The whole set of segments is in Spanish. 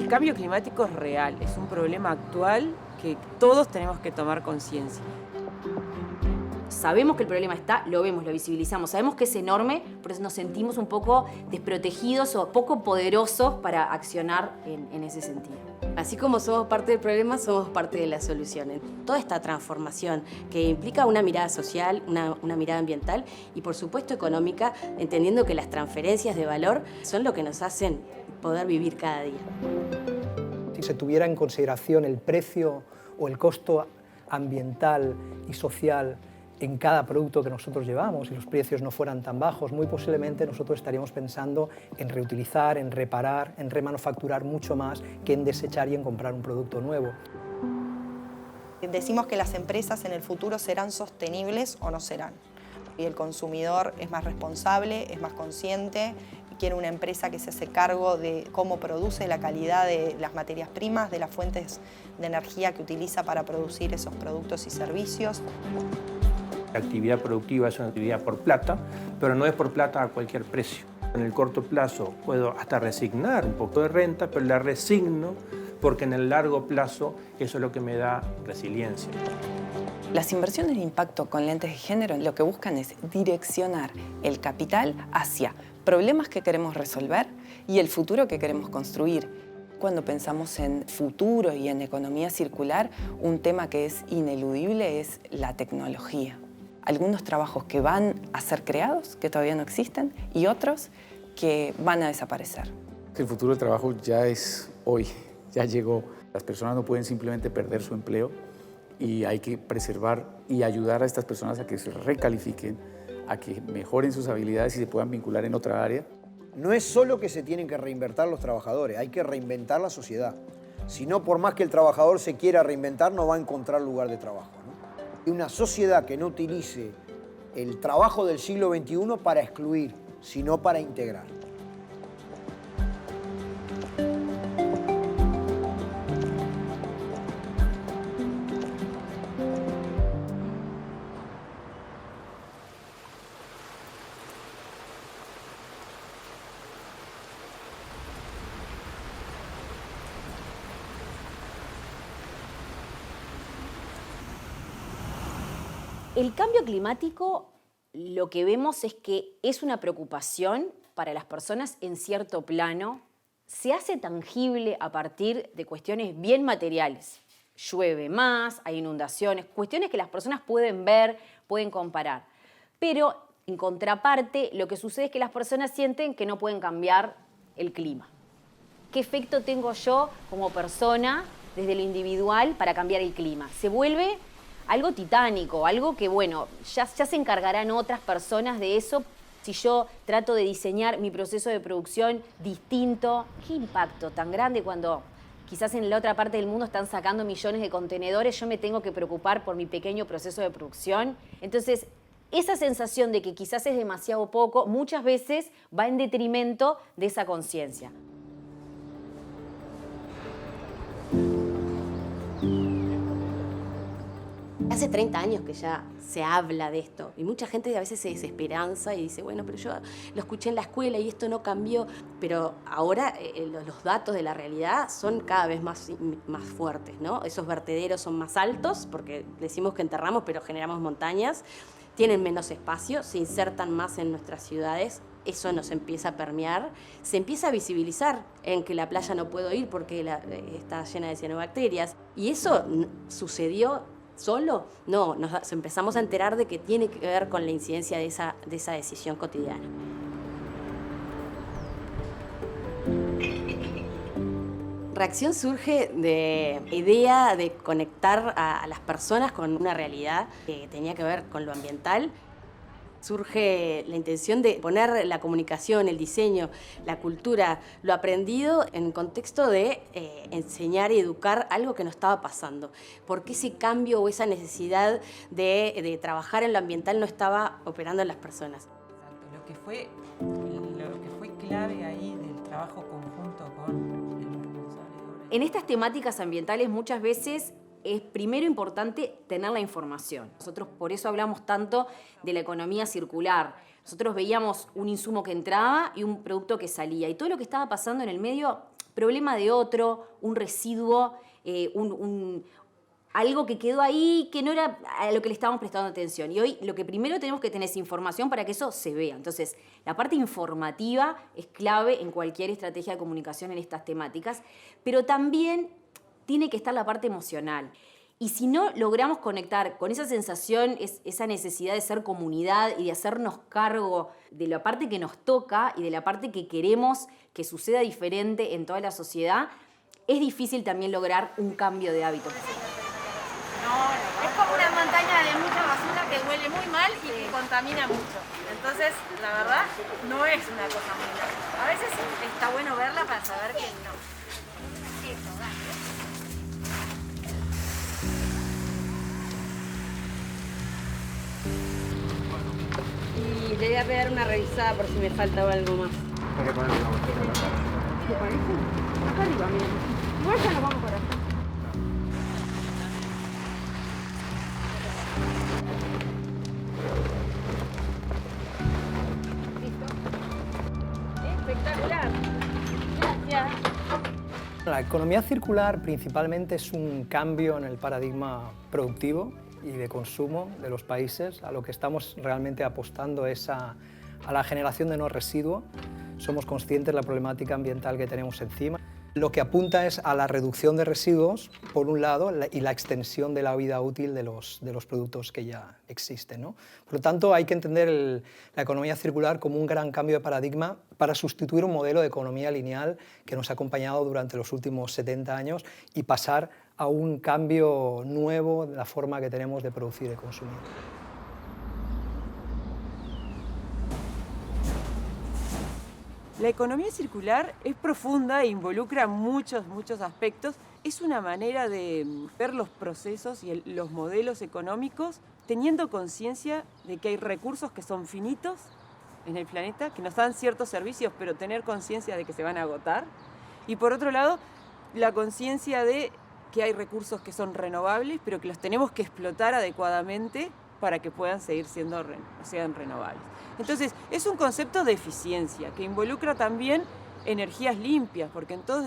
El cambio climático es real, es un problema actual que todos tenemos que tomar conciencia. Sabemos que el problema está, lo vemos, lo visibilizamos, sabemos que es enorme, pero nos sentimos un poco desprotegidos o poco poderosos para accionar en ese sentido. Así como somos parte del problema, somos parte de la solución. Toda esta transformación que implica una mirada social, una mirada ambiental y por supuesto económica, entendiendo que las transferencias de valor son lo que nos hacen poder vivir cada día. Si se tuviera en consideración el precio o el costo ambiental y social en cada producto que nosotros llevamos y los precios no fueran tan bajos, muy posiblemente nosotros estaríamos pensando en reutilizar, en reparar, en remanufacturar mucho más que en desechar y en comprar un producto nuevo. Decimos que las empresas en el futuro serán sostenibles o no serán. Y el consumidor es más responsable, es más consciente, quiere una empresa que se hace cargo de cómo produce, la calidad de las materias primas, de las fuentes de energía que utiliza para producir esos productos y servicios. La actividad productiva es una actividad por plata, pero no es por plata a cualquier precio. En el corto plazo puedo hasta resignar un poco de renta, pero la resigno porque en el largo plazo eso es lo que me da resiliencia. Las inversiones de impacto con lentes de género lo que buscan es direccionar el capital hacia problemas que queremos resolver y el futuro que queremos construir. Cuando pensamos en futuro y en economía circular, un tema que es ineludible es la tecnología. Algunos trabajos que van a ser creados, que todavía no existen, y otros que van a desaparecer. El futuro del trabajo ya es hoy, ya llegó. Las personas no pueden simplemente perder su empleo y hay que preservar y ayudar a estas personas a que se recalifiquen, a que mejoren sus habilidades y se puedan vincular en otra área. No es solo que se tienen que reinventar los trabajadores, hay que reinventar la sociedad. Si no, por más que el trabajador se quiera reinventar, no va a encontrar lugar de trabajo, ¿no? Y una sociedad que no utilice el trabajo del siglo XXI para excluir, sino para integrar. El cambio climático, lo que vemos es que es una preocupación para las personas en cierto plano. Se hace tangible a partir de cuestiones bien materiales. Llueve más, hay inundaciones, cuestiones que las personas pueden ver, pueden comparar. Pero, en contraparte, lo que sucede es que las personas sienten que no pueden cambiar el clima. ¿Qué efecto tengo yo como persona, desde lo individual, para cambiar el clima? Se vuelve algo titánico, algo que, bueno, ya se encargarán otras personas de eso. Si yo trato de diseñar mi proceso de producción distinto, ¿qué impacto tan grande cuando quizás en la otra parte del mundo están sacando millones de contenedores? Yo me tengo que preocupar por mi pequeño proceso de producción. Entonces, esa sensación de que quizás es demasiado poco, muchas veces va en detrimento de esa conciencia. Hace 30 años que ya se habla de esto y mucha gente a veces se desesperanza y dice, bueno, pero yo lo escuché en la escuela y esto no cambió. Pero ahora los datos de la realidad son cada vez más fuertes, ¿no? Esos vertederos son más altos porque decimos que enterramos pero generamos montañas, tienen menos espacio, se insertan más en nuestras ciudades. Eso nos empieza a permear, se empieza a visibilizar en que la playa no puedo ir porque está llena de cianobacterias. Y eso sucedió ¿solo? No, nos empezamos a enterar de que tiene que ver con la incidencia de esa decisión cotidiana. Reacción surge de la idea de conectar a las personas con una realidad que tenía que ver con lo ambiental. Surge la intención de poner la comunicación, el diseño, la cultura, lo aprendido en contexto de enseñar y educar algo que no estaba pasando. ¿Por qué ese cambio o esa necesidad de trabajar en lo ambiental no estaba operando en las personas? Exacto. Lo que fue clave ahí del trabajo conjunto con el responsable de obra. En estas temáticas ambientales muchas veces es primero importante tener la información. Nosotros por eso hablamos tanto de la economía circular. Nosotros veíamos un insumo que entraba y un producto que salía. Y todo lo que estaba pasando en el medio, problema de otro, un residuo, algo que quedó ahí que no era a lo que le estábamos prestando atención. Y hoy lo que primero tenemos que tener es información para que eso se vea. Entonces, la parte informativa es clave en cualquier estrategia de comunicación en estas temáticas, pero también tiene que estar la parte emocional. Y si no logramos conectar con esa sensación, esa necesidad de ser comunidad y de hacernos cargo de la parte que nos toca y de la parte que queremos que suceda diferente en toda la sociedad, es difícil también lograr un cambio de hábito. Es como una montaña de mucha basura que huele muy mal y que contamina mucho. Entonces, la verdad, no es una cosa muy grave. A veces está bueno verla para saber que no. Eso, dale. Y le voy a pegar una revisada por si me falta algo más. ¿Te parece? Acá arriba, mira. Igual ya nos vamos para allá. Espectacular. Gracias. La economía circular principalmente es un cambio en el paradigma productivo y de consumo de los países. A lo que estamos realmente apostando es a la generación de no residuos. Somos conscientes de la problemática ambiental que tenemos encima. Lo que apunta es a la reducción de residuos, por un lado, y la extensión de la vida útil de los productos que ya existen, ¿no? Por lo tanto, hay que entender la economía circular como un gran cambio de paradigma para sustituir un modelo de economía lineal que nos ha acompañado durante los últimos 70 años y pasar a un cambio nuevo de la forma que tenemos de producir y de consumir. La economía circular es profunda e involucra muchos aspectos. Es una manera de ver los procesos y los modelos económicos teniendo conciencia de que hay recursos que son finitos en el planeta, que nos dan ciertos servicios, pero tener conciencia de que se van a agotar. Y por otro lado, la conciencia de que hay recursos que son renovables, pero que los tenemos que explotar adecuadamente para que puedan seguir sean renovables. Entonces, es un concepto de eficiencia que involucra también energías limpias, porque en todos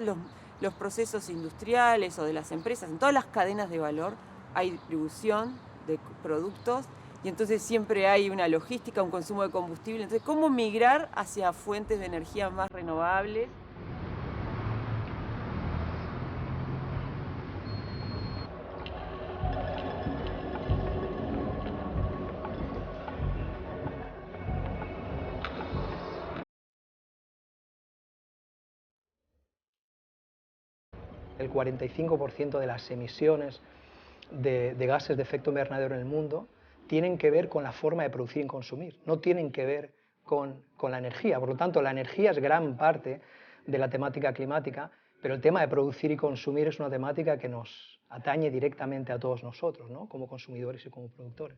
los procesos industriales o de las empresas, en todas las cadenas de valor, hay distribución de productos y entonces siempre hay una logística, un consumo de combustible. Entonces, ¿cómo migrar hacia fuentes de energía más renovables? El 45% de las emisiones de gases de efecto invernadero en el mundo tienen que ver con la forma de producir y consumir, no tienen que ver con la energía. Por lo tanto, la energía es gran parte de la temática climática, pero el tema de producir y consumir es una temática que nos atañe directamente a todos nosotros, ¿no? Como consumidores y como productores.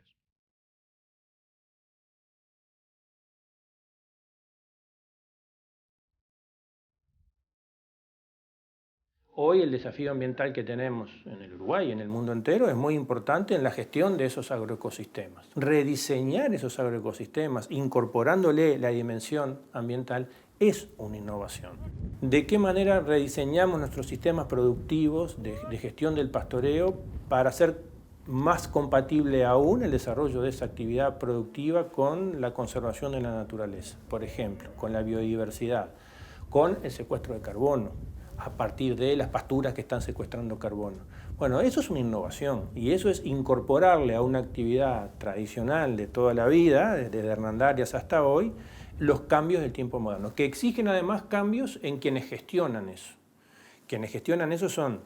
Hoy el desafío ambiental que tenemos en el Uruguay y en el mundo entero es muy importante en la gestión de esos agroecosistemas. Rediseñar esos agroecosistemas, incorporándole la dimensión ambiental, es una innovación. ¿De qué manera rediseñamos nuestros sistemas productivos de gestión del pastoreo para hacer más compatible aún el desarrollo de esa actividad productiva con la conservación de la naturaleza? Por ejemplo, con la biodiversidad, con el secuestro de carbono, a partir de las pasturas que están secuestrando carbono. Bueno, eso es una innovación y eso es incorporarle a una actividad tradicional de toda la vida, desde Hernandarias hasta hoy, los cambios del tiempo moderno, que exigen además cambios en quienes gestionan eso, Quienes gestionan eso son,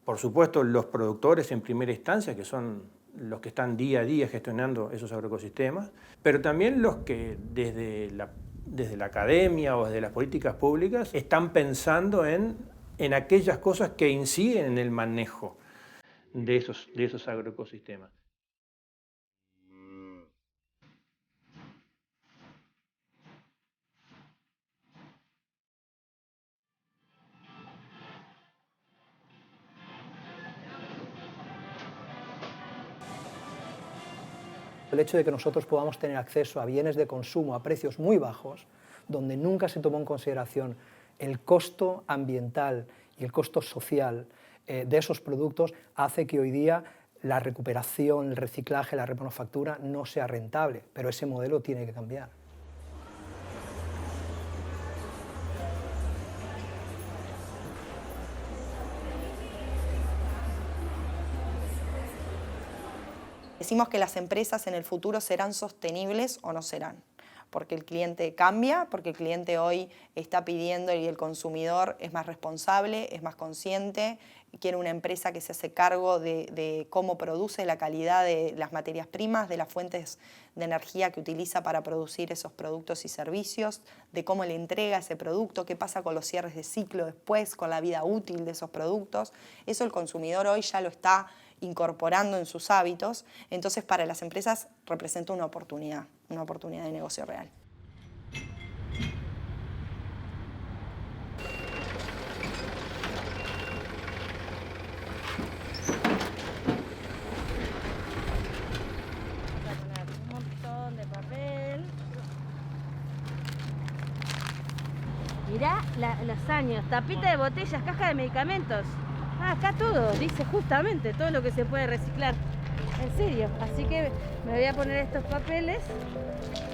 por supuesto, los productores en primera instancia, que son los que están día a día gestionando esos agroecosistemas, pero también los que desde la academia o desde las políticas públicas están pensando en aquellas cosas que inciden en el manejo de esos agroecosistemas. El hecho de que nosotros podamos tener acceso a bienes de consumo a precios muy bajos, donde nunca se tomó en consideración el costo ambiental y el costo social de esos productos, hace que hoy día la recuperación, el reciclaje, la remanufactura no sea rentable, pero ese modelo tiene que cambiar. Decimos que las empresas en el futuro serán sostenibles o no serán, porque el cliente cambia, porque el cliente hoy está pidiendo y el consumidor es más responsable, es más consciente, quiere una empresa que se hace cargo de cómo produce, la calidad de las materias primas, de las fuentes de energía que utiliza para producir esos productos y servicios, de cómo le entrega ese producto, qué pasa con los cierres de ciclo después, con la vida útil de esos productos. Eso el consumidor hoy ya lo está incorporando en sus hábitos, entonces para las empresas representa una oportunidad de negocio real. Un montón de papel. Mirá los años, tapita de botellas, caja de medicamentos. Ah, acá todo, dice justamente todo lo que se puede reciclar. En serio, así que me voy a poner estos papeles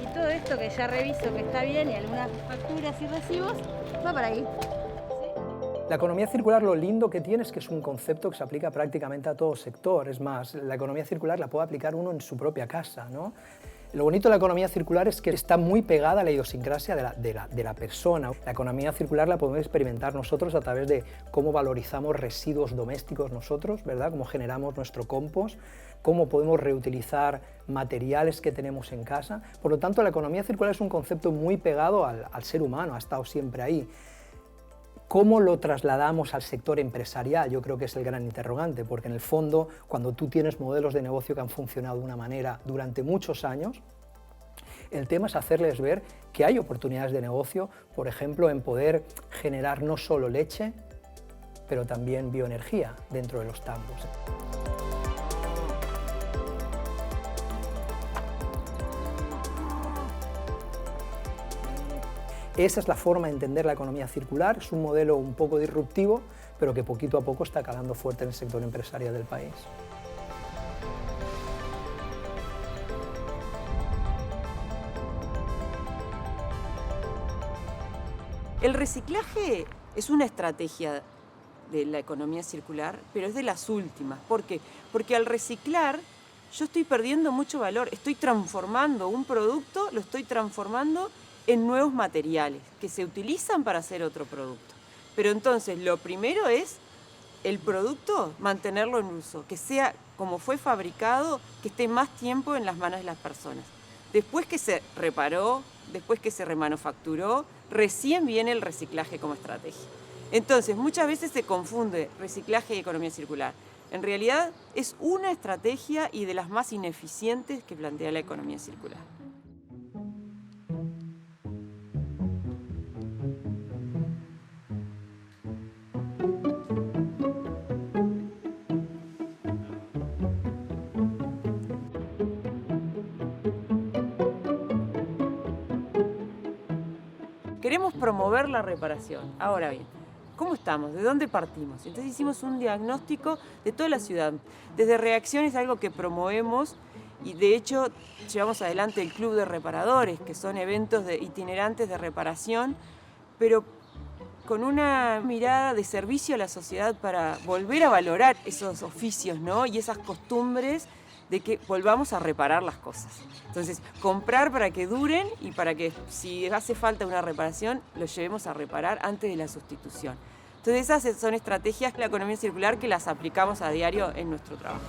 y todo esto que ya reviso que está bien y algunas facturas y recibos, va para ahí. La economía circular, lo lindo que tiene es que es un concepto que se aplica prácticamente a todo sector. Es más, la economía circular la puede aplicar uno en su propia casa, ¿no? Lo bonito de la economía circular es que está muy pegada a la idiosincrasia de la persona. La economía circular la podemos experimentar nosotros a través de cómo valorizamos residuos domésticos nosotros, ¿verdad? Cómo generamos nuestro compost, cómo podemos reutilizar materiales que tenemos en casa. Por lo tanto, la economía circular es un concepto muy pegado al ser humano, ha estado siempre ahí. ¿Cómo lo trasladamos al sector empresarial? Yo creo que es el gran interrogante, porque en el fondo, cuando tú tienes modelos de negocio que han funcionado de una manera durante muchos años, el tema es hacerles ver que hay oportunidades de negocio, por ejemplo, en poder generar no solo leche, pero también bioenergía dentro de los tambos. Esa es la forma de entender la economía circular, es un modelo un poco disruptivo, pero que poquito a poco está calando fuerte en el sector empresarial del país. El reciclaje es una estrategia de la economía circular, pero es de las últimas. ¿Por qué? Porque al reciclar yo estoy perdiendo mucho valor, estoy transformando un producto, lo estoy transformando en nuevos materiales que se utilizan para hacer otro producto. Pero entonces lo primero es el producto, mantenerlo en uso, que sea como fue fabricado, que esté más tiempo en las manos de las personas. Después que se reparó, después que se remanufacturó, recién viene el reciclaje como estrategia. Entonces muchas veces se confunde reciclaje y economía circular. En realidad es una estrategia y de las más ineficientes que plantea la economía circular. Queremos promover la reparación. Ahora bien, ¿cómo estamos? ¿De dónde partimos? Entonces hicimos un diagnóstico de toda la ciudad. Desde Reacción es algo que promovemos y de hecho llevamos adelante el Club de Reparadores, que son eventos itinerantes de reparación, pero con una mirada de servicio a la sociedad para volver a valorar esos oficios, ¿no? Y esas costumbres de que volvamos a reparar las cosas. Entonces, comprar para que duren y para que si hace falta una reparación, lo llevemos a reparar antes de la sustitución. Entonces esas son estrategias de la economía circular que las aplicamos a diario en nuestro trabajo.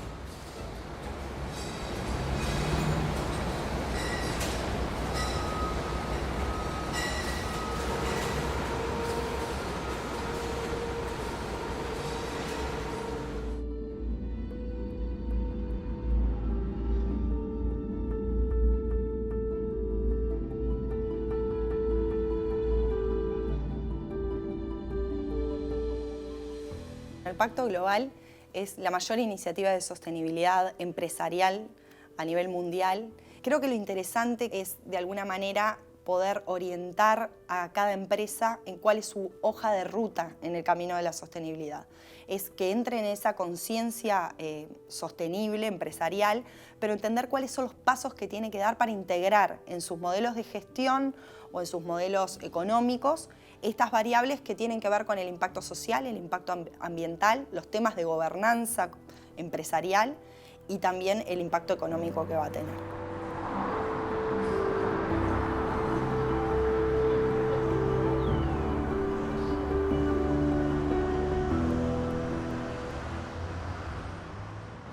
El Pacto Global es la mayor iniciativa de sostenibilidad empresarial a nivel mundial. Creo que lo interesante es, de alguna manera, poder orientar a cada empresa en cuál es su hoja de ruta en el camino de la sostenibilidad. Es que entre en esa conciencia sostenible, empresarial, pero entender cuáles son los pasos que tiene que dar para integrar en sus modelos de gestión o en sus modelos económicos estas variables que tienen que ver con el impacto social, el impacto ambiental, los temas de gobernanza empresarial y también el impacto económico que va a tener.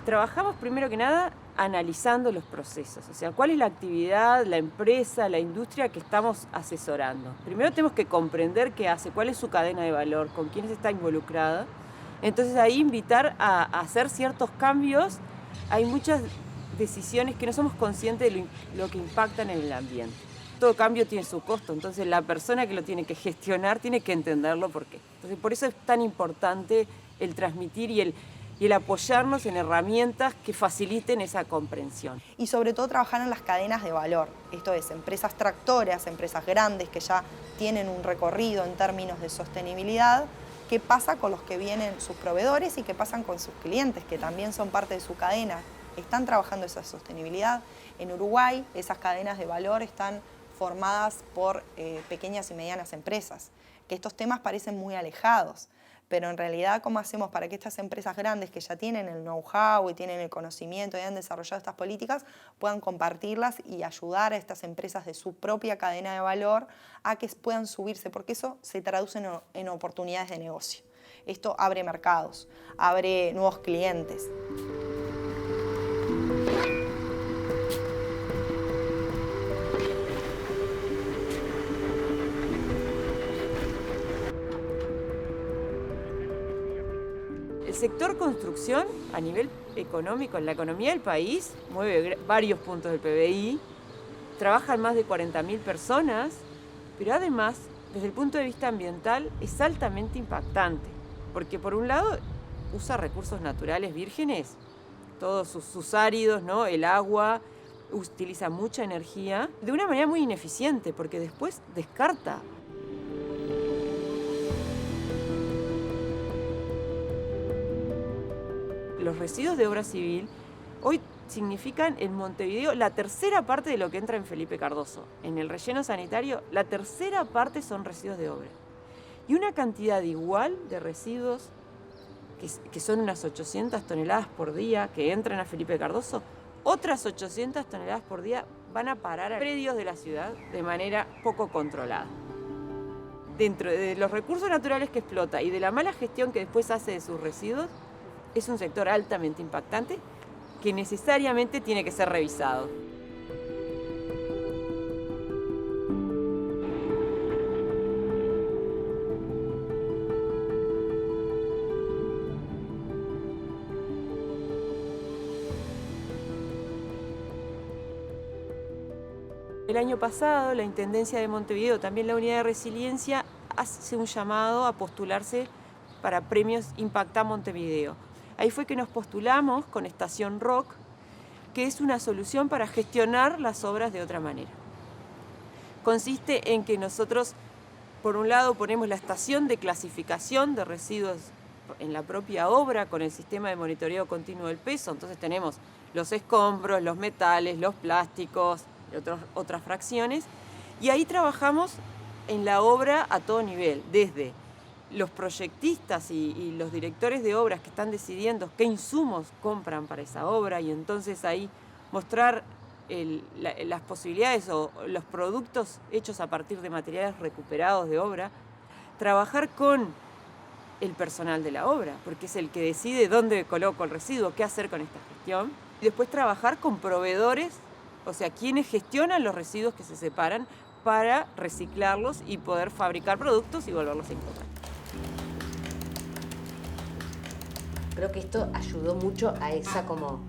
Trabajamos primero que nada analizando los procesos, o sea, cuál es la actividad, la empresa, la industria que estamos asesorando. Primero tenemos que comprender qué hace, cuál es su cadena de valor, con quiénes está involucrada. Entonces ahí invitar a hacer ciertos cambios. Hay muchas decisiones que no somos conscientes de lo que impactan en el ambiente. Todo cambio tiene su costo, entonces la persona que lo tiene que gestionar tiene que entenderlo por qué. Entonces por eso es tan importante el transmitir y el apoyarnos en herramientas que faciliten esa comprensión. Y sobre todo trabajar en las cadenas de valor, esto es, empresas tractoras, empresas grandes que ya tienen un recorrido en términos de sostenibilidad, qué pasa con los que vienen sus proveedores y qué pasan con sus clientes, que también son parte de su cadena. Están trabajando esa sostenibilidad. En Uruguay, esas cadenas de valor están formadas por pequeñas y medianas empresas, que estos temas parecen muy alejados. Pero en realidad, ¿cómo hacemos para que estas empresas grandes que ya tienen el know-how y tienen el conocimiento y han desarrollado estas políticas puedan compartirlas y ayudar a estas empresas de su propia cadena de valor a que puedan subirse? Porque eso se traduce en oportunidades de negocio. Esto abre mercados, abre nuevos clientes. El sector construcción, a nivel económico, en la economía del país, mueve varios puntos del PBI, trabajan más de 40.000 personas, pero además, desde el punto de vista ambiental, es altamente impactante, porque por un lado usa recursos naturales vírgenes, todos sus áridos, ¿no? El agua, utiliza mucha energía, de una manera muy ineficiente, porque después descarta. Los residuos de obra civil hoy significan en Montevideo la tercera parte de lo que entra en Felipe Cardoso. En el relleno sanitario, la tercera parte son residuos de obra. Y una cantidad igual de residuos, que son unas 800 toneladas por día que entran a Felipe Cardoso, otras 800 toneladas por día van a parar a predios de la ciudad de manera poco controlada. Dentro de los recursos naturales que explota y de la mala gestión que después hace de sus residuos, es un sector altamente impactante que necesariamente tiene que ser revisado. El año pasado, la Intendencia de Montevideo, también la Unidad de Resiliencia, hace un llamado a postularse para premios Impacta Montevideo. Ahí fue que nos postulamos con Estación Rock, que es una solución para gestionar las obras de otra manera. Consiste en que nosotros, por un lado, ponemos la estación de clasificación de residuos en la propia obra con el sistema de monitoreo continuo del peso. Entonces tenemos los escombros, los metales, los plásticos y otras fracciones. Y ahí trabajamos en la obra a todo nivel, desde los proyectistas y los directores de obras que están decidiendo qué insumos compran para esa obra y entonces ahí mostrar las posibilidades o los productos hechos a partir de materiales recuperados de obra, trabajar con el personal de la obra, porque es el que decide dónde coloco el residuo, qué hacer con esta gestión. Y después trabajar con proveedores, o sea, quienes gestionan los residuos que se separan para reciclarlos y poder fabricar productos y volverlos a importar. Creo que esto ayudó mucho a esa como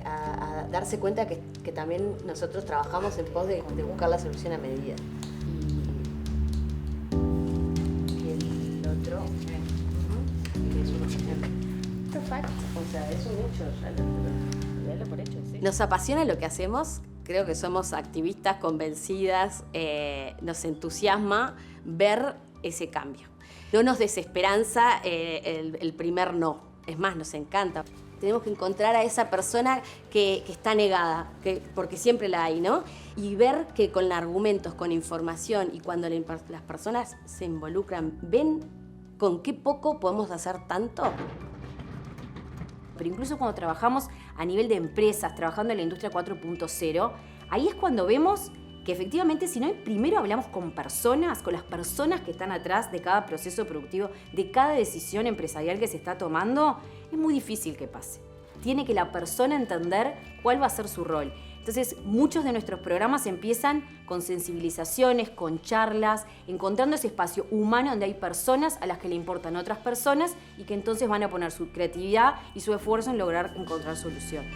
a darse cuenta que también nosotros trabajamos en pos de buscar la solución a medida. Y el otro es uno perfecto, o sea, eso mucho, ya lo por hecho, sí. Nos apasiona lo que hacemos, creo que somos activistas convencidas, nos entusiasma ver ese cambio. No nos desesperanza el primer no, es más, nos encanta. Tenemos que encontrar a esa persona que está negada, porque siempre la hay, ¿no? Y ver que con argumentos, con información y cuando las personas se involucran, ven con qué poco podemos hacer tanto. Pero incluso cuando trabajamos a nivel de empresas, trabajando en la industria 4.0, ahí es cuando vemos que efectivamente si no primero hablamos con las personas que están atrás de cada proceso productivo, de cada decisión empresarial que se está tomando, es muy difícil que pase. Tiene que la persona entender cuál va a ser su rol. Entonces, muchos de nuestros programas empiezan con sensibilizaciones, con charlas, encontrando ese espacio humano donde hay personas a las que le importan otras personas y que entonces van a poner su creatividad y su esfuerzo en lograr encontrar soluciones.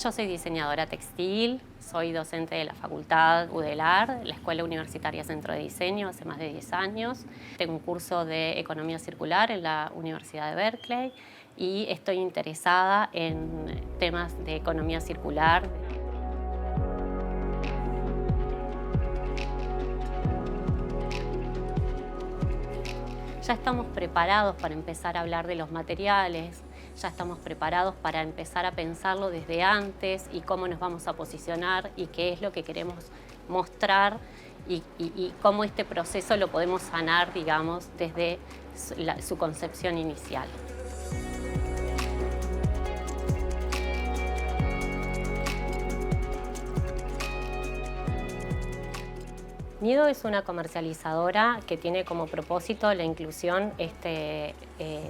Yo soy diseñadora textil, soy docente de la Facultad UDELAR, la Escuela Universitaria Centro de Diseño, hace más de 10 años. Tengo un curso de Economía Circular en la Universidad de Berkeley y estoy interesada en temas de economía circular. Ya estamos preparados para empezar a hablar de los materiales, ya estamos preparados para empezar a pensarlo desde antes y cómo nos vamos a posicionar y qué es lo que queremos mostrar y cómo este proceso lo podemos sanar, digamos, desde su concepción inicial. Nido es una comercializadora que tiene como propósito la inclusión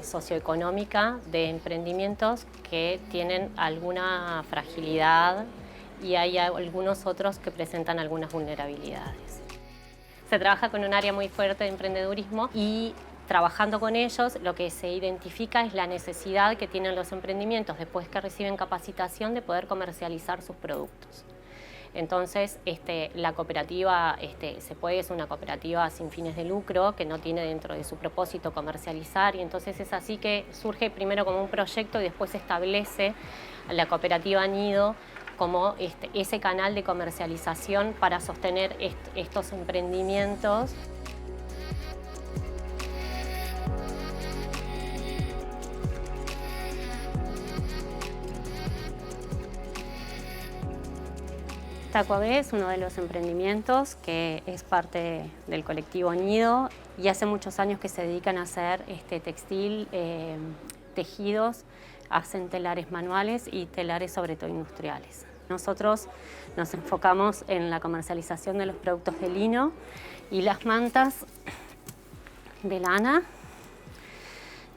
socioeconómica de emprendimientos que tienen alguna fragilidad y hay algunos otros que presentan algunas vulnerabilidades. Se trabaja con un área muy fuerte de emprendedurismo y trabajando con ellos lo que se identifica es la necesidad que tienen los emprendimientos después que reciben capacitación de poder comercializar sus productos. Entonces, la cooperativa SEPUEG es una cooperativa sin fines de lucro que no tiene dentro de su propósito comercializar y entonces es así que surge primero como un proyecto y después se establece la cooperativa Nido como ese canal de comercialización para sostener estos emprendimientos. Tacuabé es uno de los emprendimientos que es parte del colectivo Nido y hace muchos años que se dedican a hacer textil, tejidos, hacen telares manuales y telares sobre todo industriales. Nosotros nos enfocamos en la comercialización de los productos de lino y las mantas de lana,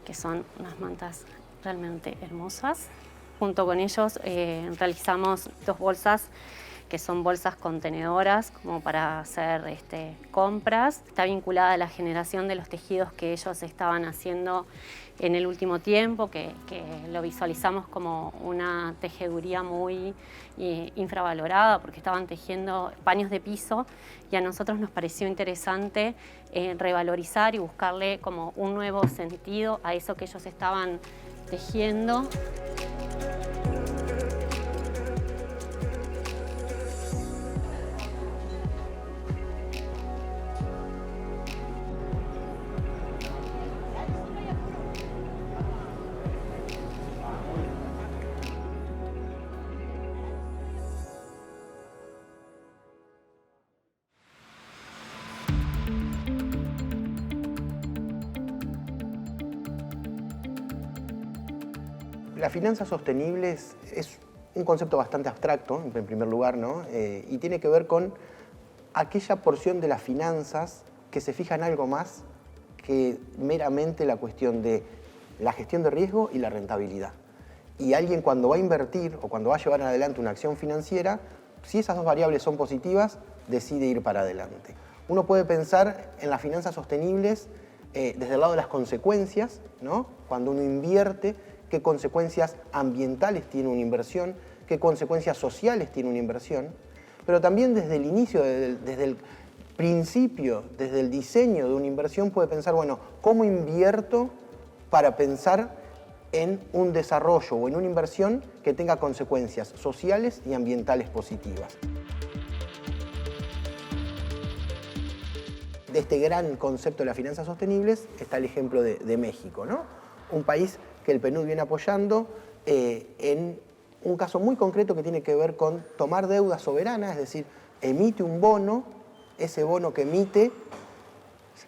que son unas mantas realmente hermosas. Junto con ellos realizamos 2 bolsas que son bolsas contenedoras como para hacer compras. Está vinculada a la generación de los tejidos que ellos estaban haciendo en el último tiempo, que lo visualizamos como una tejeduría muy infravalorada, porque estaban tejiendo paños de piso, y a nosotros nos pareció interesante revalorizar y buscarle como un nuevo sentido a eso que ellos estaban tejiendo. Las finanzas sostenibles es un concepto bastante abstracto, en primer lugar, ¿no? Y tiene que ver con aquella porción de las finanzas que se fija en algo más que meramente la cuestión de la gestión de riesgo y la rentabilidad. Y alguien cuando va a invertir o cuando va a llevar adelante una acción financiera, si esas dos variables son positivas, decide ir para adelante. Uno puede pensar en las finanzas sostenibles desde el lado de las consecuencias, ¿no? Cuando uno invierte, qué consecuencias ambientales tiene una inversión, qué consecuencias sociales tiene una inversión, pero también desde el inicio, desde el principio, desde el diseño de una inversión puede pensar, bueno, ¿cómo invierto para pensar en un desarrollo o en una inversión que tenga consecuencias sociales y ambientales positivas? De este gran concepto de las finanzas sostenibles está el ejemplo de México, ¿no? Un país que el PNUD viene apoyando en un caso muy concreto que tiene que ver con tomar deuda soberana, es decir, emite un bono, ese bono que emite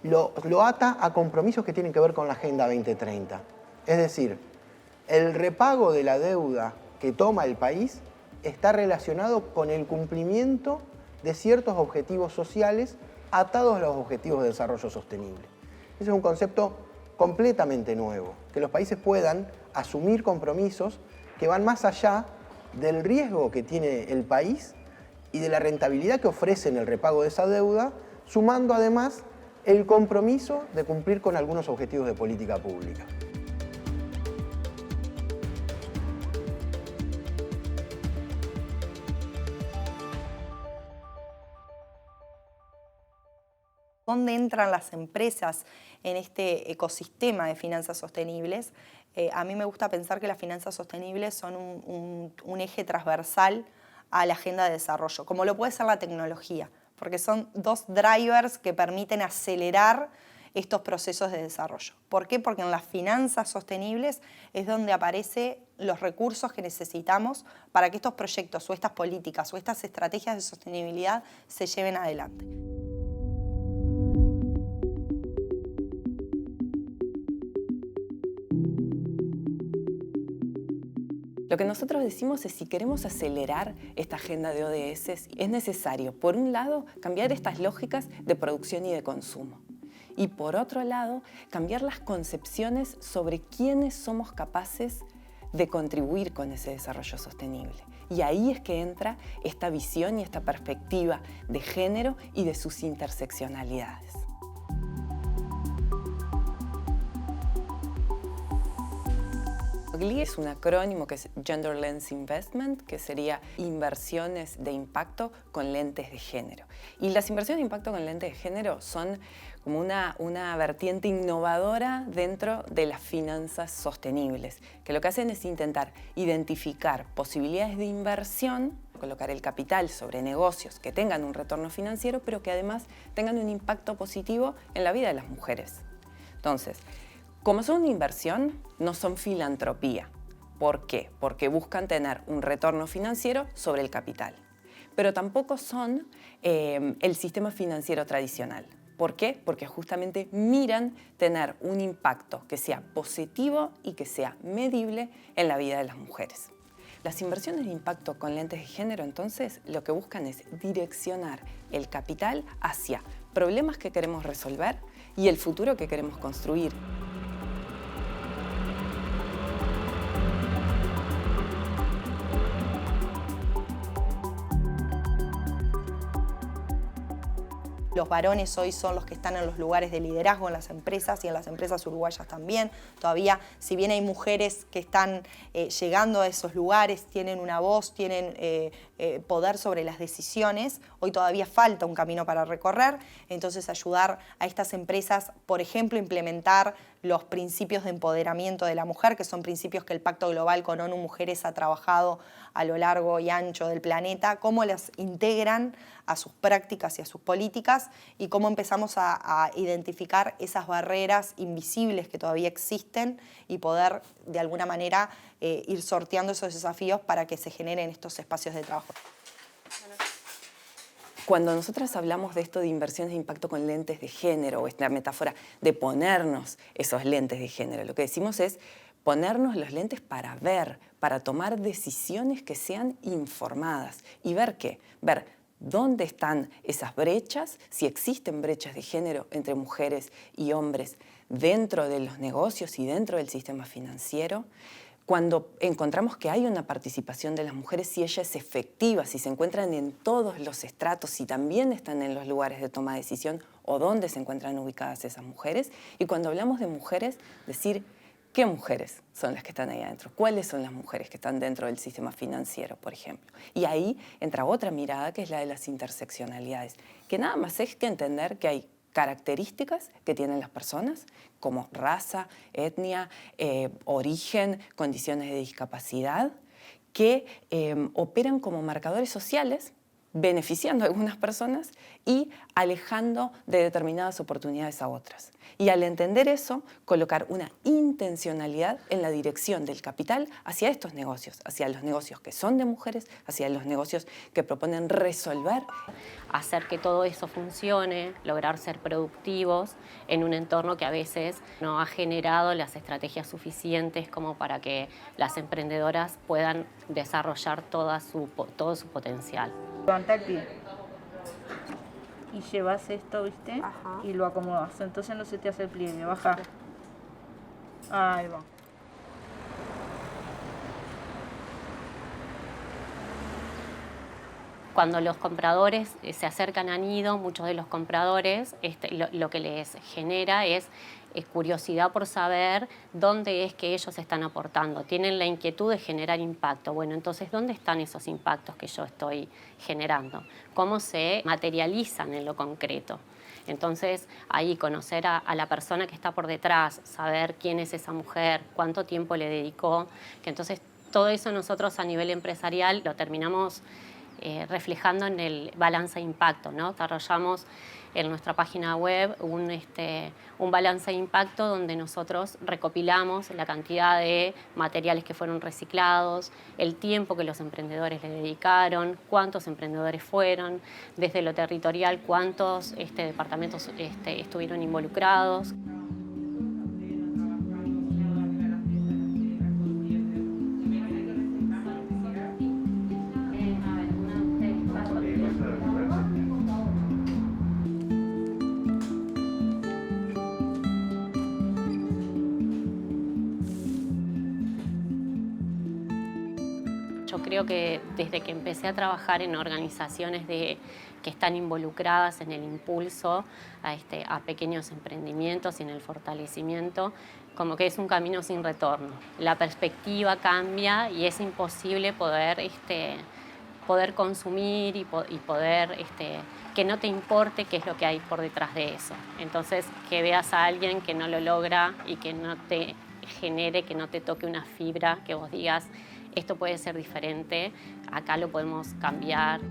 lo ata a compromisos que tienen que ver con la Agenda 2030. Es decir, el repago de la deuda que toma el país está relacionado con el cumplimiento de ciertos objetivos sociales atados a los objetivos de desarrollo sostenible. Ese es un concepto completamente nuevo, que los países puedan asumir compromisos que van más allá del riesgo que tiene el país y de la rentabilidad que ofrece en el repago de esa deuda, sumando además el compromiso de cumplir con algunos objetivos de política pública. ¿Dónde entran las empresas en este ecosistema de finanzas sostenibles? A mí me gusta pensar que las finanzas sostenibles son un eje transversal a la agenda de desarrollo, como lo puede ser la tecnología, porque son dos drivers que permiten acelerar estos procesos de desarrollo. ¿Por qué? Porque en las finanzas sostenibles es donde aparecen los recursos que necesitamos para que estos proyectos o estas políticas o estas estrategias de sostenibilidad se lleven adelante. Lo que nosotros decimos es si queremos acelerar esta agenda de ODS, es necesario, por un lado, cambiar estas lógicas de producción y de consumo. Y por otro lado, cambiar las concepciones sobre quiénes somos capaces de contribuir con ese desarrollo sostenible. Y ahí es que entra esta visión y esta perspectiva de género y de sus interseccionalidades. GLI es un acrónimo que es Gender Lens Investment, que sería inversiones de impacto con lentes de género. Y las inversiones de impacto con lentes de género son como una vertiente innovadora dentro de las finanzas sostenibles, que lo que hacen es intentar identificar posibilidades de inversión, colocar el capital sobre negocios que tengan un retorno financiero, pero que además tengan un impacto positivo en la vida de las mujeres. Entonces, como son una inversión, no son filantropía. ¿Por qué? Porque buscan tener un retorno financiero sobre el capital. Pero tampoco son el sistema financiero tradicional. ¿Por qué? Porque justamente miran tener un impacto que sea positivo y que sea medible en la vida de las mujeres. Las inversiones de impacto con lentes de género, entonces, lo que buscan es direccionar el capital hacia problemas que queremos resolver y el futuro que queremos construir. Los varones hoy son los que están en los lugares de liderazgo en las empresas y en las empresas uruguayas también. Todavía, si bien hay mujeres que están llegando a esos lugares, tienen una voz, tienen poder sobre las decisiones, hoy todavía falta un camino para recorrer. Entonces, ayudar a estas empresas, por ejemplo, implementar los principios de empoderamiento de la mujer, que son principios que el Pacto Global con ONU Mujeres ha trabajado a lo largo y ancho del planeta, cómo las integran a sus prácticas y a sus políticas y cómo empezamos a identificar esas barreras invisibles que todavía existen y poder, de alguna manera, ir sorteando esos desafíos para que se generen estos espacios de trabajo. Cuando nosotras hablamos de esto de inversiones de impacto con lentes de género, o esta metáfora de ponernos esos lentes de género, lo que decimos es ponernos los lentes para ver, para tomar decisiones que sean informadas. ¿Y ver qué? Ver dónde están esas brechas, si existen brechas de género entre mujeres y hombres dentro de los negocios y dentro del sistema financiero. Cuando encontramos que hay una participación de las mujeres, si ella es efectiva, si se encuentran en todos los estratos, si también están en los lugares de toma de decisión o dónde se encuentran ubicadas esas mujeres. Y cuando hablamos de mujeres, decir qué mujeres son las que están ahí adentro, cuáles son las mujeres que están dentro del sistema financiero, por ejemplo. Y ahí entra otra mirada que es la de las interseccionalidades, que nada más es que entender que hay características que tienen las personas, como raza, etnia, origen, condiciones de discapacidad, que operan como marcadores sociales, beneficiando a algunas personas y alejando de determinadas oportunidades a otras. Y al entender eso, colocar una intencionalidad en la dirección del capital hacia estos negocios, hacia los negocios que son de mujeres, hacia los negocios que proponen resolver. Hacer que todo eso funcione, lograr ser productivos en un entorno que a veces no ha generado las estrategias suficientes como para que las emprendedoras puedan desarrollar todo su potencial. Levanta el pie y llevas esto, ¿viste? Ajá. Y lo acomodas, entonces no se te hace el pliegue, baja. Ahí va. Cuando los compradores se acercan a Nido, muchos de los compradores lo que les genera es curiosidad por saber dónde es que ellos están aportando. Tienen la inquietud de generar impacto. Bueno, entonces, ¿dónde están esos impactos que yo estoy generando? ¿Cómo se materializan en lo concreto? Entonces, ahí conocer a la persona que está por detrás, saber quién es esa mujer, cuánto tiempo le dedicó, que entonces todo eso nosotros a nivel empresarial lo terminamos reflejando en el balance de impacto, ¿no? Desarrollamos en nuestra página web un balance de impacto donde nosotros recopilamos la cantidad de materiales que fueron reciclados, el tiempo que los emprendedores le dedicaron, cuántos emprendedores fueron, desde lo territorial, cuántos departamentos estuvieron involucrados. Yo creo que desde que empecé a trabajar en organizaciones que están involucradas en el impulso a pequeños emprendimientos y en el fortalecimiento, como que es un camino sin retorno. La perspectiva cambia y es imposible poder consumir y poder que no te importe qué es lo que hay por detrás de eso. Entonces, que veas a alguien que no lo logra y que no te genere, que no te toque una fibra, que vos digas, esto puede ser diferente, acá lo podemos cambiar.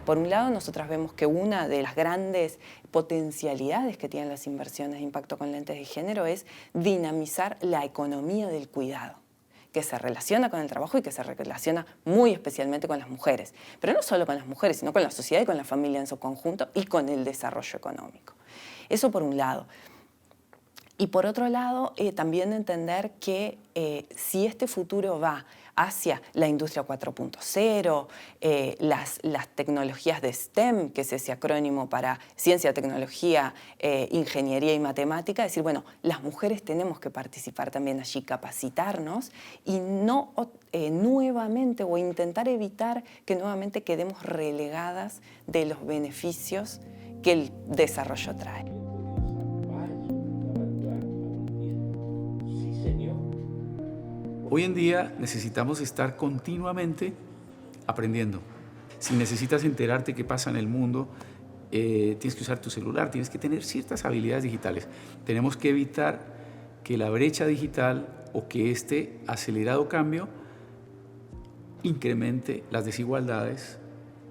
Por un lado, nosotras vemos que una de las grandes potencialidades que tienen las inversiones de impacto con lentes de género es dinamizar la economía del cuidado. que se relaciona con el trabajo y que se relaciona muy especialmente con las mujeres. Pero no solo con las mujeres, sino con la sociedad y con la familia en su conjunto y con el desarrollo económico. Eso por un lado. Y por otro lado, también entender que si este futuro va hacia la industria 4.0, las tecnologías de STEM, que es ese acrónimo para ciencia, tecnología, ingeniería y matemática, es decir, bueno, las mujeres tenemos que participar también allí, capacitarnos y no nuevamente o intentar evitar que nuevamente quedemos relegadas de los beneficios que el desarrollo trae. Hoy en día necesitamos estar continuamente aprendiendo. Si necesitas enterarte qué pasa en el mundo, tienes que usar tu celular, tienes que tener ciertas habilidades digitales. Tenemos que evitar que la brecha digital o que este acelerado cambio incremente las desigualdades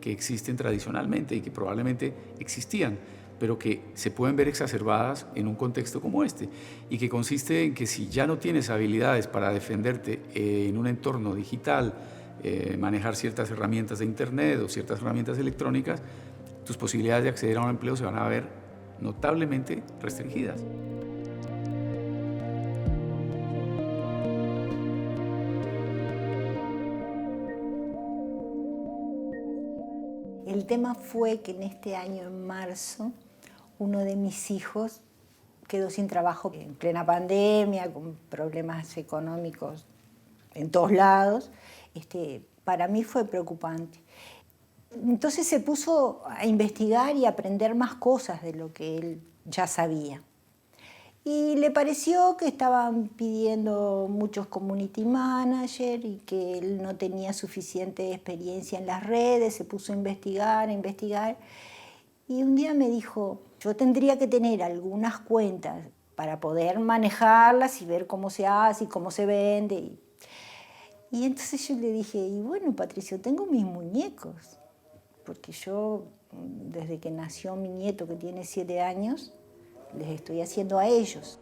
que existen tradicionalmente y que probablemente existían, pero que se pueden ver exacerbadas en un contexto como este, y que consiste en que si ya no tienes habilidades para defenderte en un entorno digital, manejar ciertas herramientas de Internet o ciertas herramientas electrónicas, tus posibilidades de acceder a un empleo se van a ver notablemente restringidas. El tema fue que en este año, en marzo, uno de mis hijos quedó sin trabajo en plena pandemia, con problemas económicos en todos lados. Para mí fue preocupante. Entonces se puso a investigar y a aprender más cosas de lo que él ya sabía. Y le pareció que estaban pidiendo muchos community managers y que él no tenía suficiente experiencia en las redes. Se puso a investigar. Y un día me dijo, yo tendría que tener algunas cuentas para poder manejarlas y ver cómo se hace y cómo se vende. Y entonces yo le dije, y bueno, Patricio, tengo mis muñecos. Porque yo, desde que nació mi nieto, que tiene 7 años, les estoy haciendo a ellos.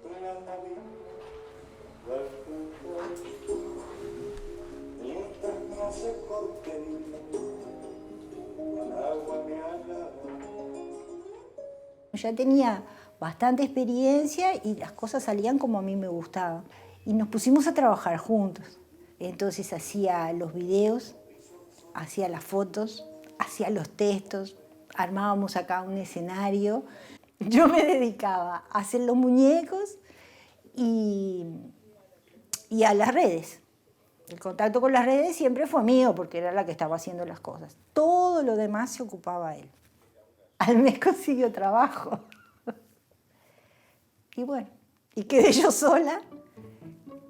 Ya tenía bastante experiencia y las cosas salían como a mí me gustaban. Y nos pusimos a trabajar juntos. Entonces hacía los videos, hacía las fotos, hacía los textos, armábamos acá un escenario. Yo me dedicaba a hacer los muñecos y a las redes. El contacto con las redes siempre fue mío porque era la que estaba haciendo las cosas. Todo lo demás se ocupaba él. Al mes consiguió trabajo. Y bueno, y quedé yo sola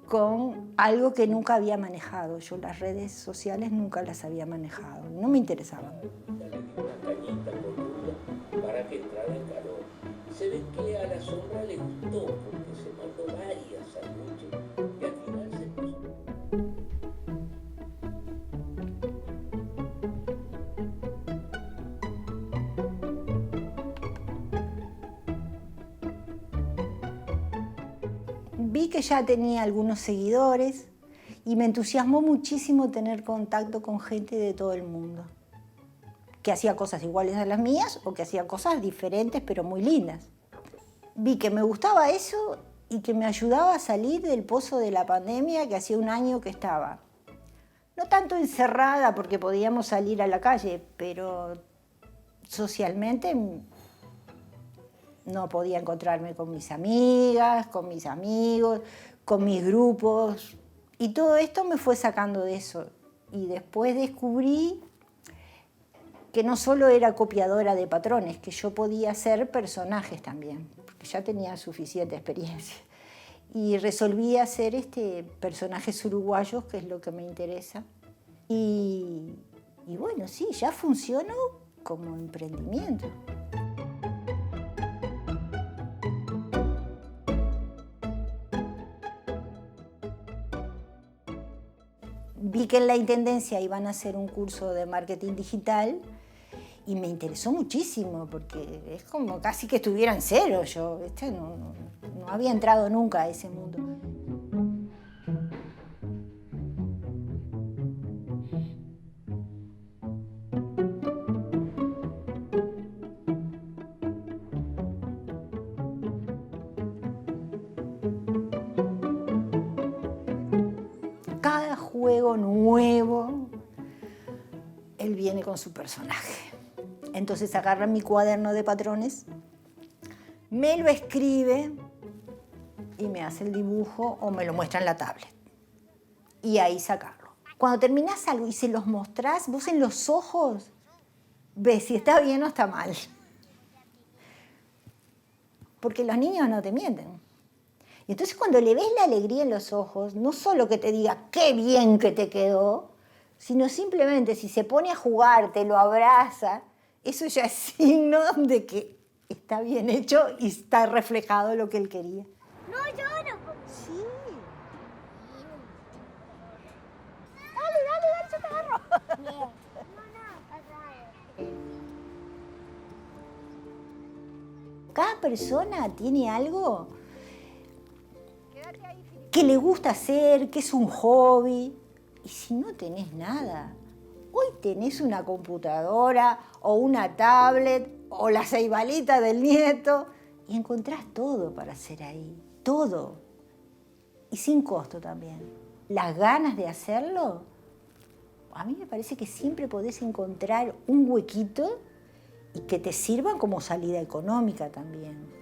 con algo que nunca había manejado. Yo las redes sociales nunca las había manejado, no me interesaban. Para que entrara el calor. Se ve que a la sombra le gustó porque se mandó varias anoche y al final se puso. Vi que ya tenía algunos seguidores y me entusiasmó muchísimo tener contacto con gente de todo el mundo, que hacía cosas iguales a las mías o que hacía cosas diferentes pero muy lindas. Vi que me gustaba eso y que me ayudaba a salir del pozo de la pandemia, que hacía un año que estaba. No tanto encerrada porque podíamos salir a la calle, pero socialmente no podía encontrarme con mis amigas, con mis amigos, con mis grupos. Y todo esto me fue sacando de eso. Y después descubrí que no solo era copiadora de patrones, que yo podía hacer personajes también, porque ya tenía suficiente experiencia. Y resolví hacer personajes uruguayos, que es lo que me interesa. Y bueno, sí, ya funcionó como emprendimiento. Vi que en la Intendencia iban a hacer un curso de marketing digital y me interesó muchísimo porque es como casi que estuviera en cero yo. No había entrado nunca a ese mundo. juego nuevo, él viene con su personaje. Entonces agarra mi cuaderno de patrones, me lo escribe y me hace el dibujo o me lo muestra en la tablet. Y ahí sacarlo. Cuando terminás algo y se los mostrás, vos en los ojos ves si está bien o está mal. Porque los niños no te mienten. Y entonces cuando le ves la alegría en los ojos, no solo que te diga qué bien que te quedó, sino simplemente si se pone a jugar, te lo abraza, eso ya es signo de que está bien hecho y está reflejado lo que él quería. No lloro. Sí. Dale, yo te agarro. Bien. Cada persona tiene algo que le gusta hacer, que es un hobby. Y si no tenés nada, hoy tenés una computadora o una tablet o la ceibalita del nieto y encontrás todo para hacer ahí, todo. Y sin costo también. Las ganas de hacerlo, a mí me parece que siempre podés encontrar un huequito y que te sirvan como salida económica también.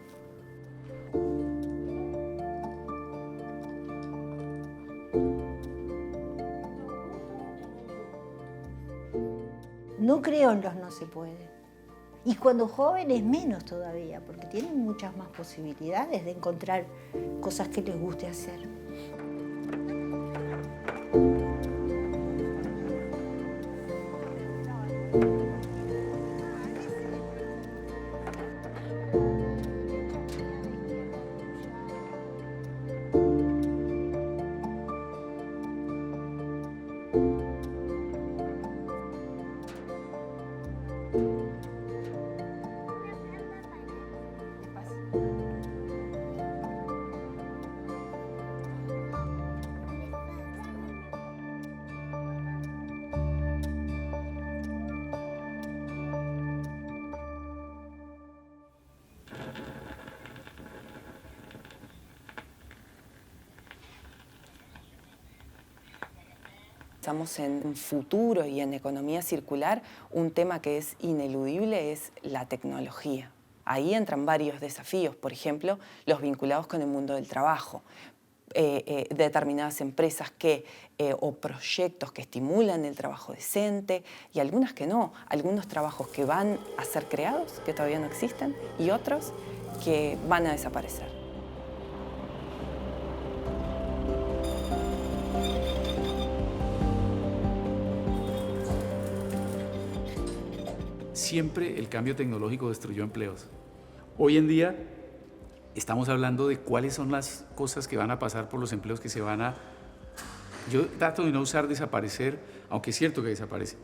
No creo en los no se puede. Y cuando jóvenes menos todavía, porque tienen muchas más posibilidades de encontrar cosas que les guste hacer. Estamos en futuro y en economía circular, un tema que es ineludible es la tecnología. Ahí entran varios desafíos, por ejemplo, los vinculados con el mundo del trabajo. Determinadas empresas o proyectos que estimulan el trabajo decente y algunas que no. Algunos trabajos que van a ser creados, que todavía no existen, y otros que van a desaparecer. Siempre el cambio tecnológico destruyó empleos. Hoy en día estamos hablando de cuáles son las cosas que van a pasar por los empleos que se van a... Yo trato de no usar desaparecer, aunque es cierto que desaparece.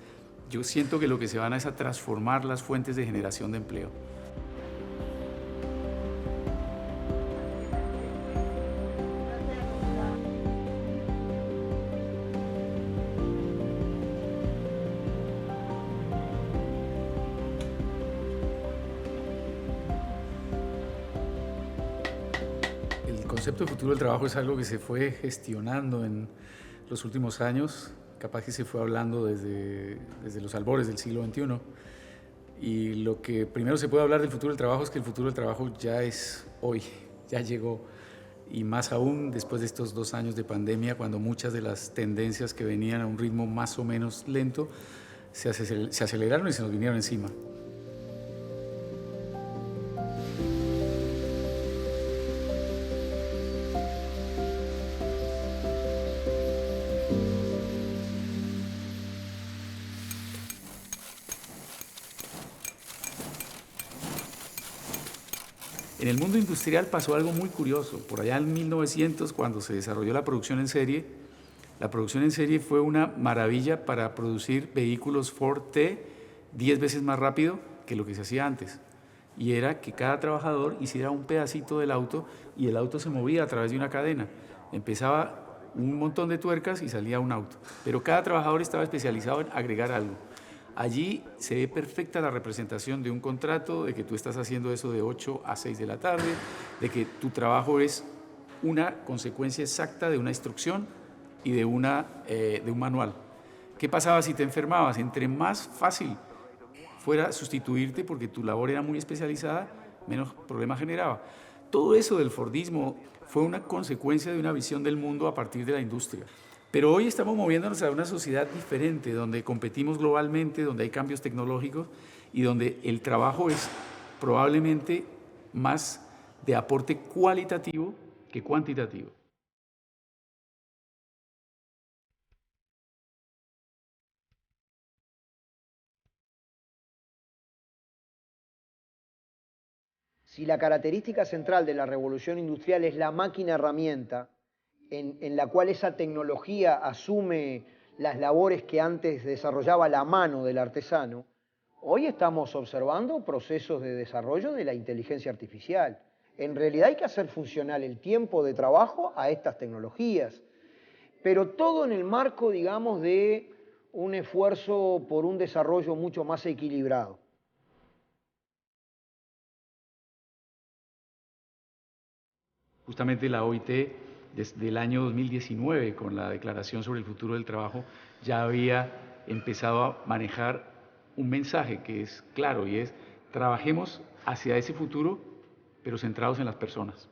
Yo siento que lo que se van a es a transformar las fuentes de generación de empleo. El concepto de futuro del trabajo es algo que se fue gestionando en los últimos años, capaz que se fue hablando desde los albores del siglo XXI. Y lo que primero se puede hablar del futuro del trabajo es que el futuro del trabajo ya es hoy, ya llegó. Y más aún después de estos 2 años de pandemia, cuando muchas de las tendencias que venían a un ritmo más o menos lento se aceleraron y se nos vinieron encima. En el mundo industrial pasó algo muy curioso. Por allá en 1900, cuando se desarrolló la producción en serie fue una maravilla para producir vehículos Ford T 10 veces más rápido que lo que se hacía antes. Y era que cada trabajador hiciera un pedacito del auto y el auto se movía a través de una cadena. Empezaba un montón de tuercas y salía un auto. Pero cada trabajador estaba especializado en agregar algo. Allí se ve perfecta la representación de un contrato, de que tú estás haciendo eso de 8 a 6 de la tarde, de que tu trabajo es una consecuencia exacta de una instrucción y de un manual. ¿Qué pasaba si te enfermabas? Entre más fácil fuera sustituirte porque tu labor era muy especializada, menos problemas generaba. Todo eso del Fordismo fue una consecuencia de una visión del mundo a partir de la industria. Pero hoy estamos moviéndonos a una sociedad diferente, donde competimos globalmente, donde hay cambios tecnológicos y donde el trabajo es probablemente más de aporte cualitativo que cuantitativo. Si la característica central de la revolución industrial es la máquina herramienta, en la cual esa tecnología asume las labores que antes desarrollaba la mano del artesano, hoy estamos observando procesos de desarrollo de la inteligencia artificial. En realidad hay que hacer funcional el tiempo de trabajo a estas tecnologías, pero todo en el marco, digamos, de un esfuerzo por un desarrollo mucho más equilibrado. Justamente la OIT, desde el año 2019, con la Declaración sobre el Futuro del Trabajo, ya había empezado a manejar un mensaje que es claro y es: trabajemos hacia ese futuro, pero centrados en las personas.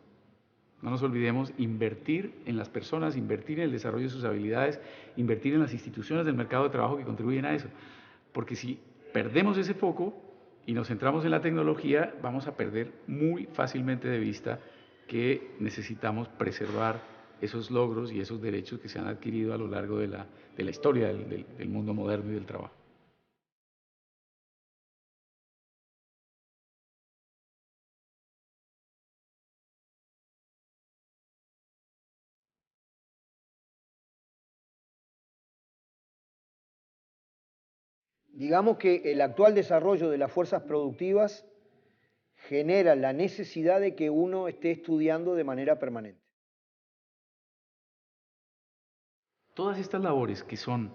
No nos olvidemos invertir en las personas, invertir en el desarrollo de sus habilidades, invertir en las instituciones del mercado de trabajo que contribuyen a eso. Porque si perdemos ese foco y nos centramos en la tecnología, vamos a perder muy fácilmente de vista que necesitamos preservar esos logros y esos derechos que se han adquirido a lo largo de la historia del mundo moderno y del trabajo. Digamos que el actual desarrollo de las fuerzas productivas genera la necesidad de que uno esté estudiando de manera permanente. Todas estas labores, que son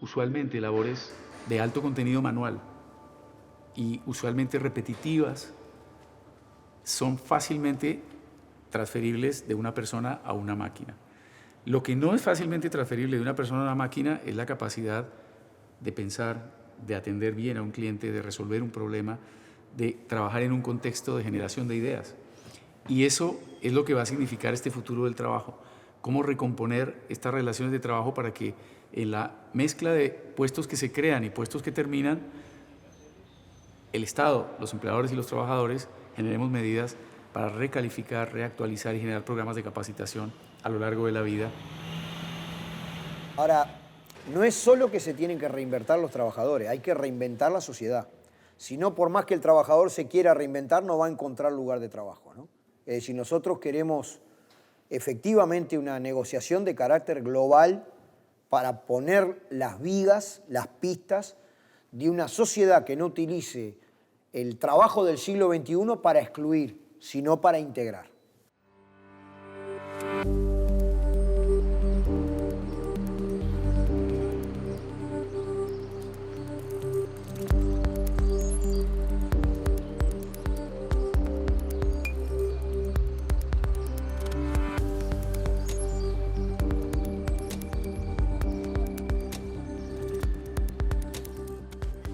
usualmente labores de alto contenido manual y usualmente repetitivas, son fácilmente transferibles de una persona a una máquina. Lo que no es fácilmente transferible de una persona a una máquina es la capacidad de pensar, de atender bien a un cliente, de resolver un problema, de trabajar en un contexto de generación de ideas. Y eso es lo que va a significar este futuro del trabajo. Cómo recomponer estas relaciones de trabajo para que en la mezcla de puestos que se crean y puestos que terminan, el Estado, los empleadores y los trabajadores generemos medidas para recalificar, reactualizar y generar programas de capacitación a lo largo de la vida. Ahora, no es solo que se tienen que reinventar los trabajadores, hay que reinventar la sociedad. Si no, por más que el trabajador se quiera reinventar, no va a encontrar lugar de trabajo, ¿no? Es decir, nosotros queremos efectivamente una negociación de carácter global para poner las vigas, las pistas de una sociedad que no utilice el trabajo del siglo XXI para excluir, sino para integrar.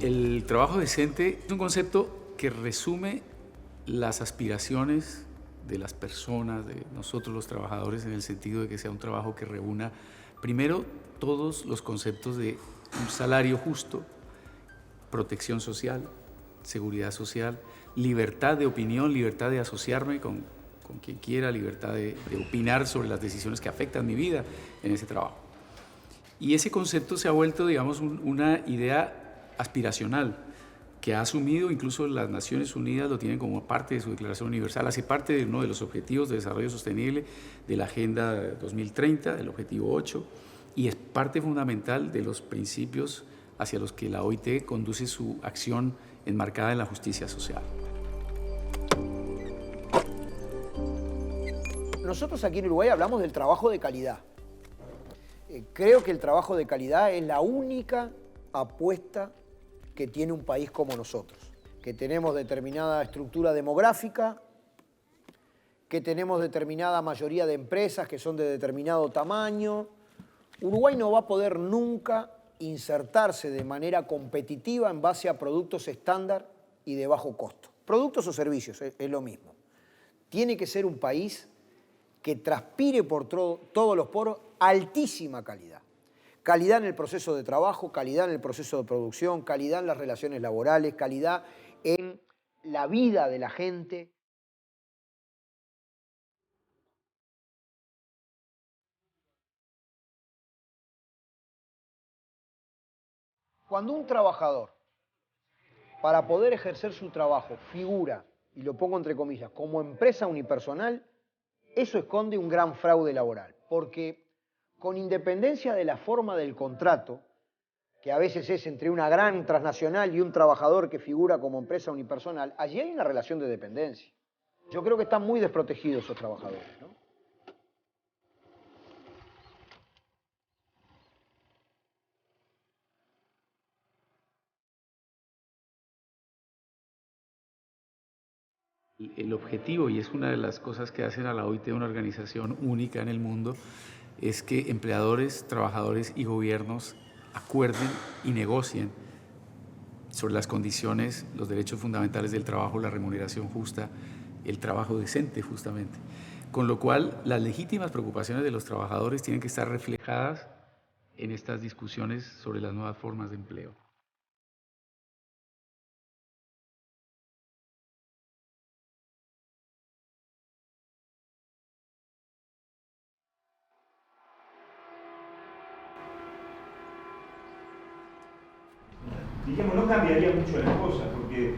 El trabajo decente es un concepto que resume las aspiraciones de las personas, de nosotros los trabajadores, en el sentido de que sea un trabajo que reúna primero todos los conceptos de un salario justo, protección social, seguridad social, libertad de opinión, libertad de asociarme con quien quiera, libertad de opinar sobre las decisiones que afectan mi vida en ese trabajo. Y ese concepto se ha vuelto, digamos, una idea aspiracional que ha asumido incluso las Naciones Unidas, lo tienen como parte de su Declaración Universal, hace parte de uno de los Objetivos de Desarrollo Sostenible de la Agenda 2030, del Objetivo 8, y es parte fundamental de los principios hacia los que la OIT conduce su acción enmarcada en la justicia social. Nosotros aquí en Uruguay hablamos del trabajo de calidad. Creo que el trabajo de calidad es la única apuesta que tiene un país como nosotros, que tenemos determinada estructura demográfica, que tenemos determinada mayoría de empresas que son de determinado tamaño, Uruguay no va a poder nunca insertarse de manera competitiva en base a productos estándar y de bajo costo. Productos o servicios, es lo mismo. Tiene que ser un país que transpire por todos los poros altísima calidad. Calidad en el proceso de trabajo, calidad en el proceso de producción, calidad en las relaciones laborales, calidad en la vida de la gente. Cuando un trabajador, para poder ejercer su trabajo, figura, y lo pongo entre comillas, como empresa unipersonal, eso esconde un gran fraude laboral, porque con independencia de la forma del contrato, que a veces es entre una gran transnacional y un trabajador que figura como empresa unipersonal, allí hay una relación de dependencia. Yo creo que están muy desprotegidos esos trabajadores, ¿no? El objetivo, y es una de las cosas que hacen a la OIT una organización única en el mundo, es que empleadores, trabajadores y gobiernos acuerden y negocien sobre las condiciones, los derechos fundamentales del trabajo, la remuneración justa, el trabajo decente justamente. Con lo cual, las legítimas preocupaciones de los trabajadores tienen que estar reflejadas en estas discusiones sobre las nuevas formas de empleo. Digamos, no cambiaría mucho las cosas, porque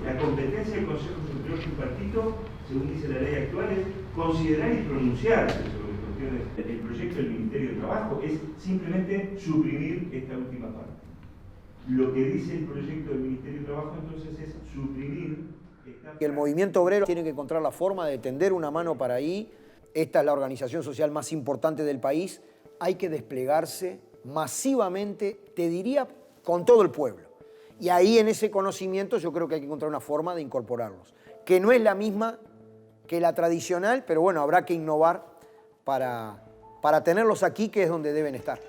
la competencia del Consejo Superior Tripartito, según dice la ley actual, es considerar y pronunciarse sobre cuestiones. El proyecto del Ministerio de Trabajo es simplemente suprimir esta última parte. Lo que dice el proyecto del Ministerio de Trabajo entonces es suprimir esta... Y el movimiento obrero tiene que encontrar la forma de tender una mano para ahí. Esta es la organización social más importante del país. Hay que desplegarse masivamente, te diría, con todo el pueblo. Y ahí en ese conocimiento yo creo que hay que encontrar una forma de incorporarlos, que no es la misma que la tradicional, pero bueno, habrá que innovar para tenerlos aquí, que es donde deben estar.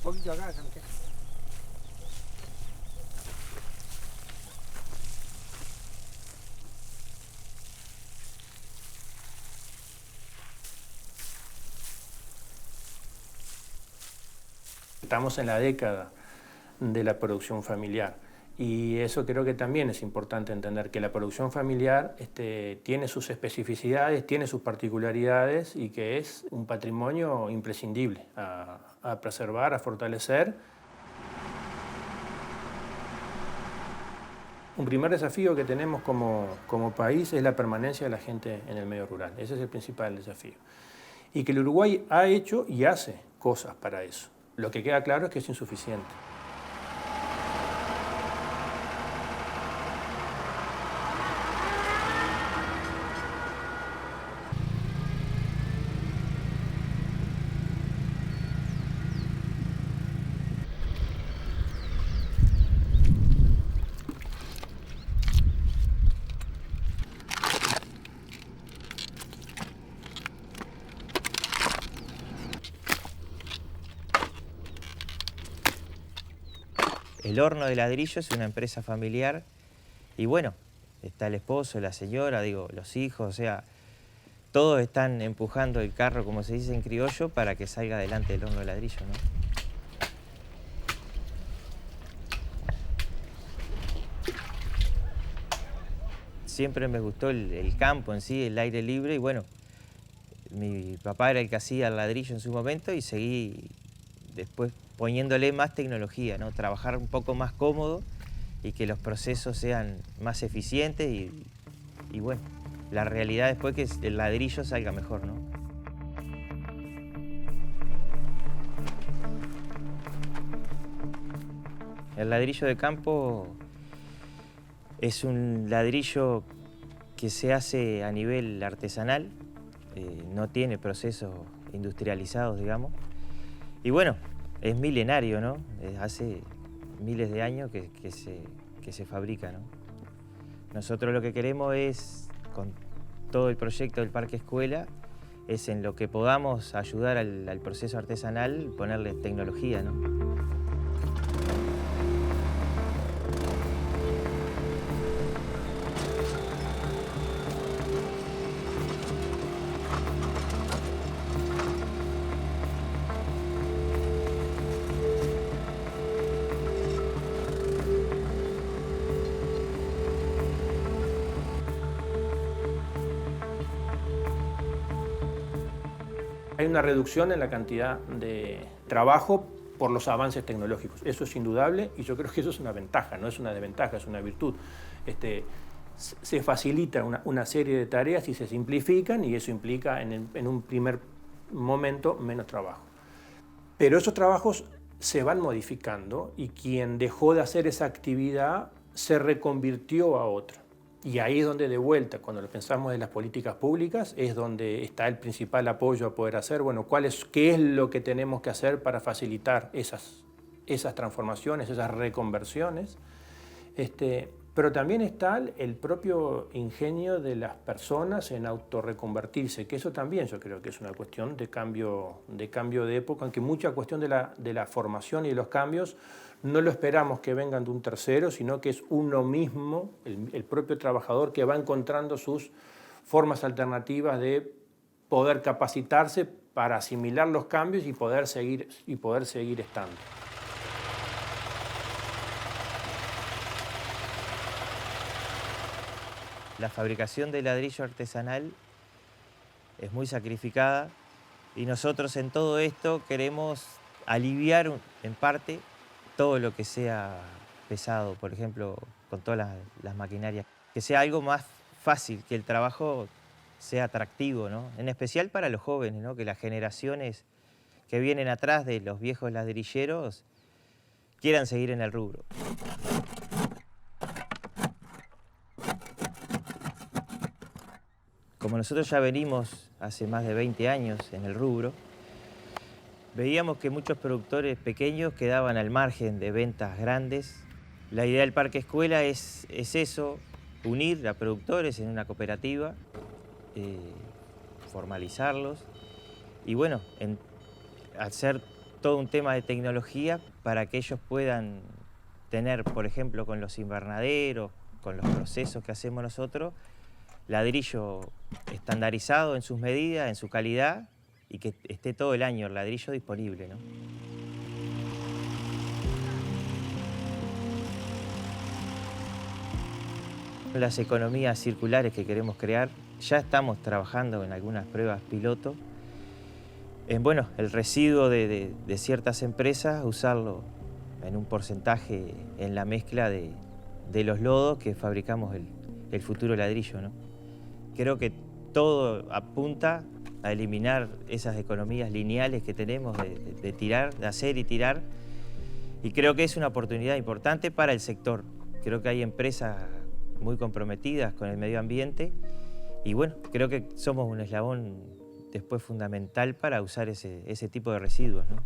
Un poquito acá, Santiago. Estamos en la década de la producción familiar y eso creo que también es importante entender, que la producción familiar tiene sus especificidades, tiene sus particularidades y que es un patrimonio imprescindible a preservar, a fortalecer. Un primer desafío que tenemos como país es la permanencia de la gente en el medio rural. Ese es el principal desafío. Y que el Uruguay ha hecho y hace cosas para eso. Lo que queda claro es que es insuficiente. El horno de ladrillo es una empresa familiar y bueno, está el esposo, la señora, digo, los hijos, o sea, todos están empujando el carro, como se dice en criollo, para que salga adelante el horno de ladrillo, ¿no? Siempre me gustó el campo en sí, el aire libre y bueno, mi papá era el que hacía el ladrillo en su momento y seguí después poniéndole más tecnología, ¿no? Trabajar un poco más cómodo y que los procesos sean más eficientes y bueno, la realidad después que el ladrillo salga mejor, ¿no? El ladrillo de campo Es un ladrillo que se hace a nivel artesanal, no tiene procesos industrializados, digamos. Y bueno, es milenario, ¿no? Hace miles de años que se fabrica, ¿no? Nosotros lo que queremos es, con todo el proyecto del Parque Escuela, es en lo que podamos ayudar al proceso artesanal, ponerle tecnología, ¿no? Hay una reducción en la cantidad de trabajo por los avances tecnológicos. Eso es indudable y yo creo que eso es una ventaja, no es una desventaja, es una virtud. Se facilita una serie de tareas y se simplifican y eso implica en un primer momento menos trabajo. Pero esos trabajos se van modificando y quien dejó de hacer esa actividad se reconvirtió a otra. Y ahí es donde de vuelta, cuando lo pensamos en las políticas públicas, es donde está el principal apoyo a poder hacer, bueno, qué es lo que tenemos que hacer para facilitar esas transformaciones, esas reconversiones. Pero también está el propio ingenio de las personas en autorreconvertirse, que eso también yo creo que es una cuestión de cambio de época, aunque mucha cuestión de la formación y de los cambios no lo esperamos que vengan de un tercero, sino que es uno mismo, el propio trabajador, que va encontrando sus formas alternativas de poder capacitarse para asimilar los cambios y poder seguir estando. La fabricación de ladrillo artesanal es muy sacrificada y nosotros en todo esto queremos aliviar en parte todo lo que sea pesado, por ejemplo, con todas las maquinarias. Que sea algo más fácil, que el trabajo sea atractivo, ¿no? En especial para los jóvenes, ¿no? Que las generaciones que vienen atrás de los viejos ladrilleros quieran seguir en el rubro. Como nosotros ya venimos hace más de 20 años en el rubro, veíamos que muchos productores pequeños quedaban al margen de ventas grandes. La idea del Parque Escuela es eso, unir a productores en una cooperativa, formalizarlos y bueno, hacer todo un tema de tecnología para que ellos puedan tener, por ejemplo, con los invernaderos, con los procesos que hacemos nosotros, ladrillo estandarizado en sus medidas, en su calidad, y que esté todo el año el ladrillo disponible, ¿no? Las economías circulares que queremos crear, ya estamos trabajando en algunas pruebas piloto. Bueno, el residuo de ciertas empresas, usarlo en un porcentaje en la mezcla de los lodos que fabricamos el futuro ladrillo, ¿no? Creo que todo apunta a eliminar esas economías lineales que tenemos de tirar, de hacer y tirar. Y creo que es una oportunidad importante para el sector. Creo que hay empresas muy comprometidas con el medio ambiente y bueno, creo que somos un eslabón después fundamental para usar ese tipo de residuos, ¿no?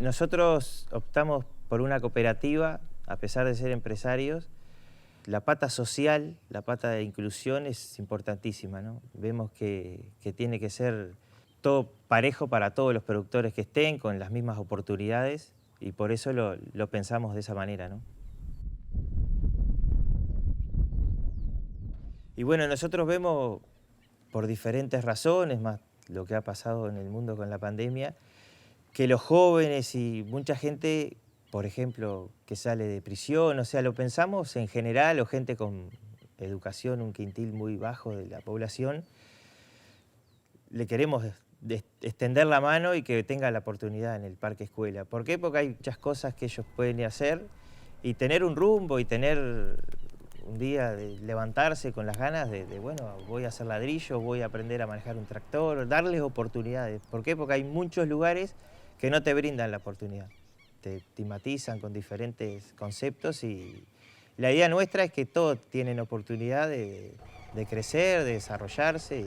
Nosotros optamos por una cooperativa, a pesar de ser empresarios. La pata social, la pata de inclusión es importantísima, ¿no? Vemos que tiene que ser todo parejo para todos los productores que estén, con las mismas oportunidades, y por eso lo pensamos de esa manera, ¿no? Y bueno, nosotros vemos, por diferentes razones, más lo que ha pasado en el mundo con la pandemia, que los jóvenes y mucha gente, por ejemplo, que sale de prisión, o sea, lo pensamos en general, o gente con educación, un quintil muy bajo de la población, le queremos extender la mano y que tenga la oportunidad en el parque escuela. ¿Por qué? Porque hay muchas cosas que ellos pueden hacer y tener un rumbo y tener un día de levantarse con las ganas de bueno, voy a hacer ladrillo, voy a aprender a manejar un tractor, darles oportunidades. ¿Por qué? Porque hay muchos lugares que no te brindan la oportunidad. Te estigmatizan con diferentes conceptos y la idea nuestra es que todos tienen oportunidad de crecer, de desarrollarse,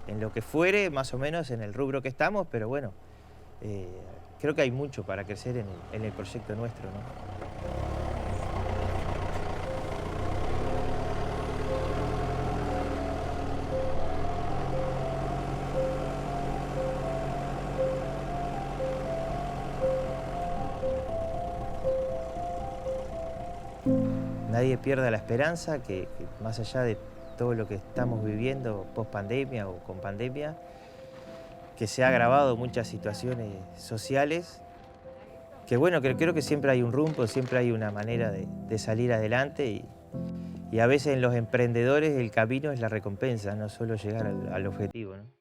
en lo que fuere, más o menos en el rubro que estamos, pero bueno, creo que hay mucho para crecer en el proyecto nuestro, ¿no? Nadie pierda la esperanza que más allá de todo lo que estamos viviendo post pandemia o con pandemia, que se ha agravado muchas situaciones sociales, que bueno, que creo que siempre hay un rumbo, siempre hay una manera de salir adelante y a veces en los emprendedores el camino es la recompensa, no solo llegar al objetivo, ¿no?